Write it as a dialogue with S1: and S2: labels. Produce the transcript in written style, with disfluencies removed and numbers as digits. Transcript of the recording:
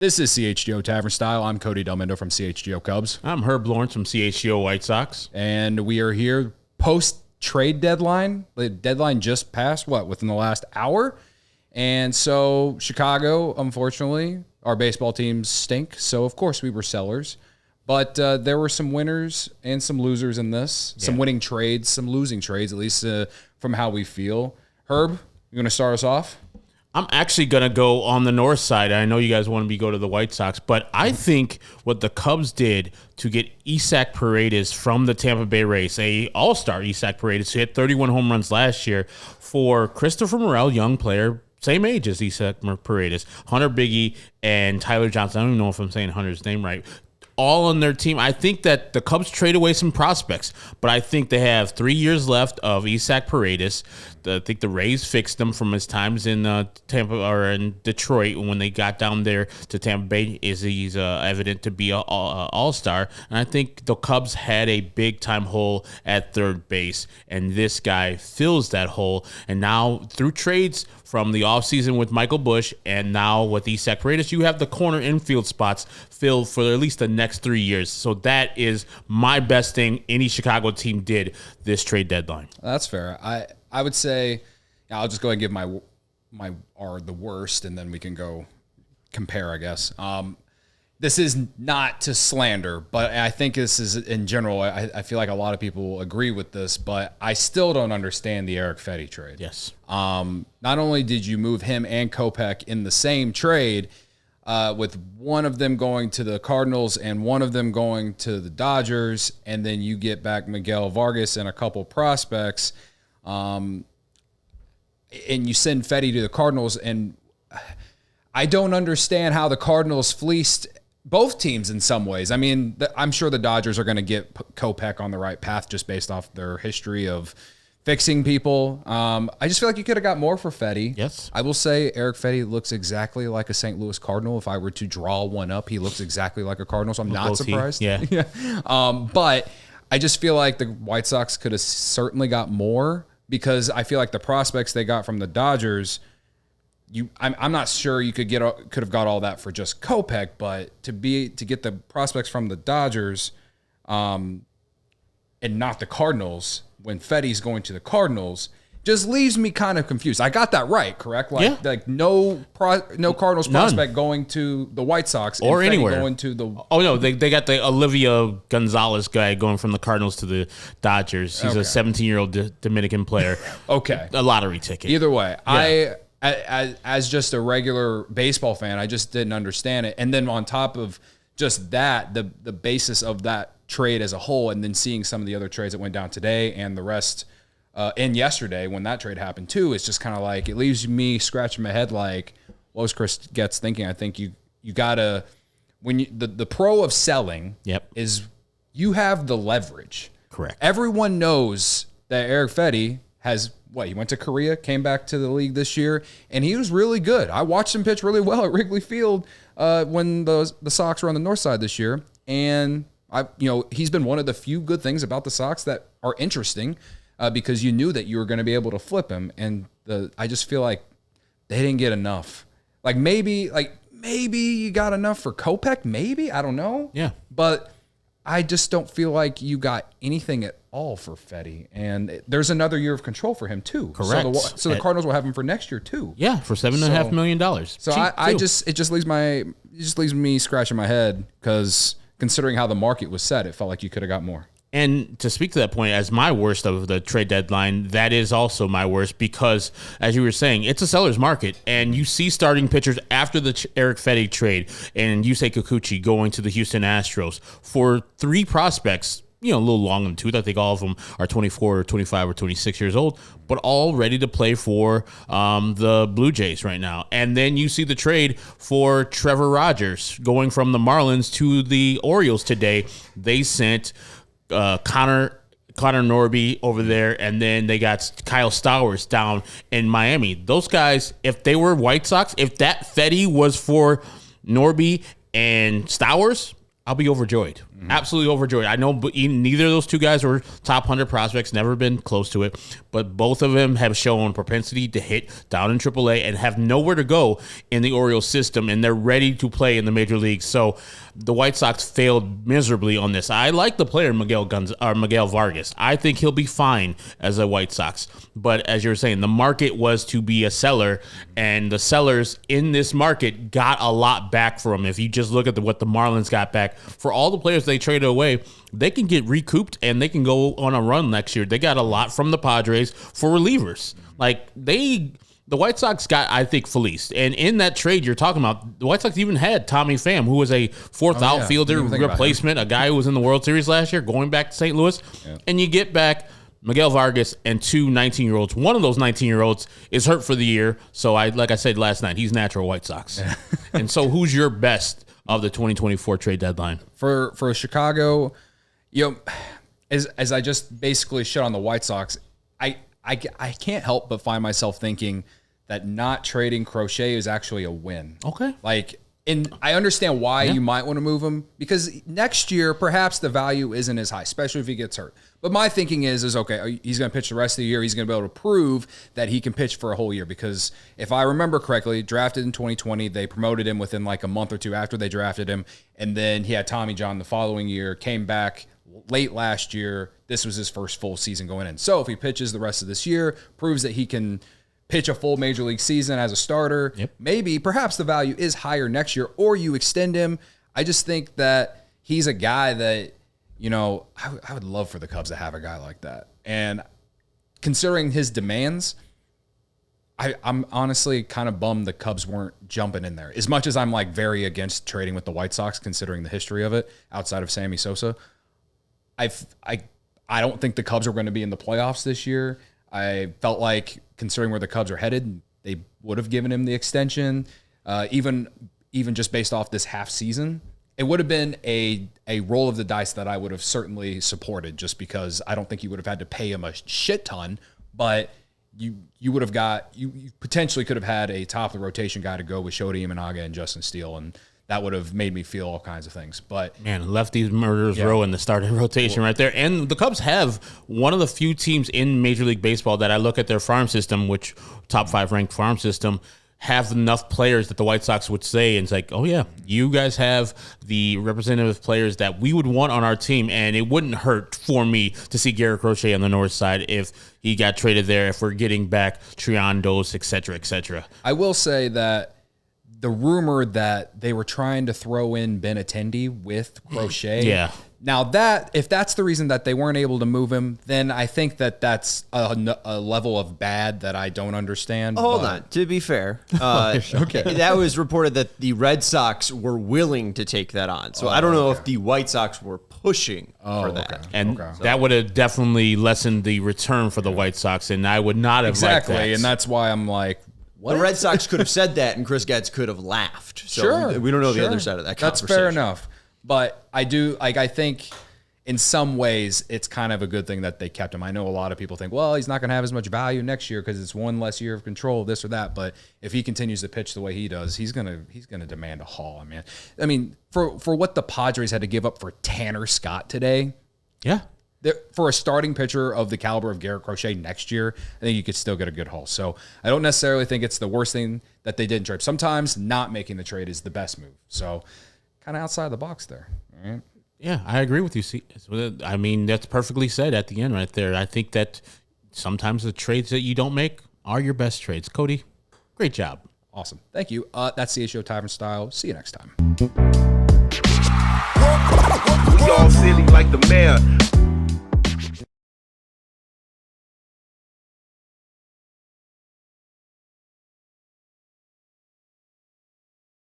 S1: This is CHGO Tavern Style. I'm Cody Delmendo from CHGO Cubs.
S2: I'm Herb Lawrence from CHGO White Sox.
S1: And we are here post-trade deadline. The deadline just passed, within the last hour? And so Chicago, unfortunately, our baseball teams stink. So, of course, we were sellers. But there were some winners and some losers in this. Some winning trades, some losing trades, at least from how we feel. Herb, you going to start us off?
S2: I'm actually going to go on the north side. I know you guys want to go to the White Sox, but I think what the Cubs did to get Isaac Paredes from the Tampa Bay Rays, a all-star Isaac Paredes, who hit 31 home runs last year, for Christopher Morel, young player, same age as Isaac Paredes, Hunter Biggie, and Tyler Johnson. I don't even know if I'm saying Hunter's name right. All on their team. I think that the Cubs trade away some prospects, but I think they have 3 years left of Isaac Paredes. I think the Rays fixed him from his times in Tampa or in Detroit when they got down there to Tampa Bay. He's evident to be an all-star, and I think the Cubs had a big-time hole at third base, and this guy fills that hole. And now through trades from the offseason with Michael Busch and now with Isaac Paredes, you have the corner infield spots filled for at least the next 3 years. So that is my best thing any Chicago team did this trade deadline.
S1: That's fair. I would say, I'll just go ahead and give the worst, and then we can go compare, I guess. This is not to slander, but I think this is in general. I feel like a lot of people agree with this, but I still don't understand the Eric Fetty trade.
S2: Yes.
S1: Not only did you move him and Kopech in the same trade, with one of them going to the Cardinals and one of them going to the Dodgers, and then you get back Miguel Vargas and a couple prospects, and you send Fetty to the Cardinals, and I don't understand how the Cardinals fleeced both teams in some ways. I mean, I'm sure the Dodgers are going to get Kopech on the right path just based off their history of fixing people. I just feel like you could have got more for Fetty.
S2: Yes.
S1: I will say Eric Fetty looks exactly like a St. Louis Cardinal. If I were to draw one up, he looks exactly like a Cardinal, so I'm not surprised.
S2: Yeah.
S1: But I just feel like the White Sox could have certainly got more, because I feel like the prospects they got from the Dodgers, I'm not sure you could have got all that for just Kopech, but to get the prospects from the Dodgers, and not the Cardinals when Fetty's going to the Cardinals, just leaves me kind of confused. I got that right, correct? Like no Cardinals prospect going to the White Sox
S2: or anywhere.
S1: Going to the
S2: they got the Olivia Gonzalez guy going from the Cardinals to the Dodgers. He's a 17-year-old Dominican player.
S1: Okay,
S2: a lottery ticket.
S1: Either way, yeah. As just a regular baseball fan, I just didn't understand it. And then on top of just that, the basis of that trade as a whole, and then seeing some of the other trades that went down today and the rest and yesterday when that trade happened too, it's just kind of like it leaves me scratching my head like, what was Chris Getz thinking? I think you gotta, when the pro of selling is you have the leverage.
S2: Correct.
S1: Everyone knows that Eric Fetty has he went to Korea, came back to the league this year, and he was really good. I watched him pitch really well at Wrigley Field when the Sox were on the north side this year, and he's been one of the few good things about the Sox that are interesting, because you knew that you were going to be able to flip him, and I just feel like they didn't get enough. Maybe you got enough for Kopech, maybe, I don't know.
S2: Yeah,
S1: but I just don't feel like you got anything at all for Fetty, and there's another year of control for him too.
S2: Correct.
S1: So the Cardinals will have him for next year too.
S2: Yeah, for $7.5 million.
S1: So it just leaves me scratching my head, because considering how the market was set, it felt like you could have got more.
S2: And to speak to that point, as my worst of the trade deadline, that is also my worst, because, as you were saying, it's a seller's market, and you see starting pitchers after the Eric Fetty trade and Yusei Kikuchi going to the Houston Astros for 3 prospects, a little long in the tooth. I think all of them are 24 or 25 or 26 years old, but all ready to play for the Blue Jays right now. And then you see the trade for Trevor Rogers going from the Marlins to the Orioles today. They sent Connor Norby over there, and then they got Kyle Stowers down in Miami. Those guys, if they were White Sox, if that Fetty was for Norby and Stowers, I'll be overjoyed. Absolutely overjoyed. I know neither of those two guys were top 100 prospects, never been close to it, but both of them have shown propensity to hit down in AAA and have nowhere to go in the Orioles system, and they're ready to play in the major leagues. So the White Sox failed miserably on this. I like the player Miguel Vargas. I think he'll be fine as a White Sox. But as you were saying, the market was to be a seller, and the sellers in this market got a lot back from him. If you just look at what the Marlins got back for all the players they traded away, they can get recouped and they can go on a run next year. They got a lot from the Padres for relievers. The White Sox got, I think, fleeced. And in that trade you're talking about, the White Sox even had Tommy Pham, who was a fourth outfielder replacement, a guy who was in the World Series last year, going back to St. Louis. Yeah. And you get back Miguel Vargas and two 19-year-olds. One of those 19-year-olds is hurt for the year. So, like I said last night, he's natural White Sox. Yeah. And so who's your best of the 2024 trade deadline?
S1: For Chicago, as I just basically shit on the White Sox, I can't help but find myself thinking that not trading Crochet is actually a win.
S2: Okay.
S1: And I understand why you might want to move him, because next year, perhaps the value isn't as high, especially if he gets hurt. But my thinking is okay, he's going to pitch the rest of the year. He's going to be able to prove that he can pitch for a whole year, because if I remember correctly, drafted in 2020, they promoted him within like a month or two after they drafted him. And then he had Tommy John the following year, came back late last year. This was his first full season going in. So if he pitches the rest of this year, proves that he can pitch a full major league season as a starter, perhaps the value is higher next year, or you extend him. I just think that he's a guy that, I would love for the Cubs to have a guy like that. And considering his demands, I'm honestly kind of bummed the Cubs weren't jumping in there. As much as I'm very against trading with the White Sox, considering the history of it outside of Sammy Sosa, I don't think the Cubs are going to be in the playoffs this year. I felt like, considering where the Cubs are headed, they would have given him the extension, even just based off this half season. It would have been a roll of the dice that I would have certainly supported, just because I don't think you would have had to pay him a shit ton, but you would have you potentially could have had a top of the rotation guy to go with Shota Imanaga and Justin Steele, and that would have made me feel all kinds of things. But
S2: man, left these murderers row in the starting rotation right there. And the Cubs have one of the few teams in Major League Baseball that I look at their farm system, which top 5 ranked farm system, have enough players that the White Sox would say, and it's like, oh yeah, you guys have the representative players that we would want on our team, and it wouldn't hurt for me to see Garrett Crochet on the north side if he got traded there, if we're getting back Triandos, et cetera, et cetera.
S1: I will say that the rumor that they were trying to throw in Benintendi with Crochet. Now if that's the reason that they weren't able to move him, then I think that's a level of bad that I don't understand.
S3: Hold on. To be fair, that was reported that the Red Sox were willing to take that on. So I don't know if the White Sox were pushing for that.
S2: Okay. And that would have definitely lessened the return for the White Sox, and I would not have liked that.
S1: And that's why I'm like,
S3: what? The Red Sox could have said that, and Chris Getz could have laughed. So we don't know the other side of that conversation.
S1: That's fair enough. But I think in some ways it's kind of a good thing that they kept him. I know a lot of people think, well, he's not going to have as much value next year because it's one less year of control, this or that. But if he continues to pitch the way he does, he's gonna demand a haul, man. I mean, for what the Padres had to give up for Tanner Scott today, for a starting pitcher of the caliber of Garrett Crochet next year, I think you could still get a good haul. So I don't necessarily think it's the worst thing that they didn't trade. Sometimes not making the trade is the best move. So kind of outside the box there. All right.
S2: Yeah, I agree with you. See, I mean, that's perfectly said at the end right there. I think that sometimes the trades that you don't make are your best trades. Cody, great job.
S1: Awesome. Thank you. That's CHGO Tavern Style. See you next time.
S4: We all silly like the mayor.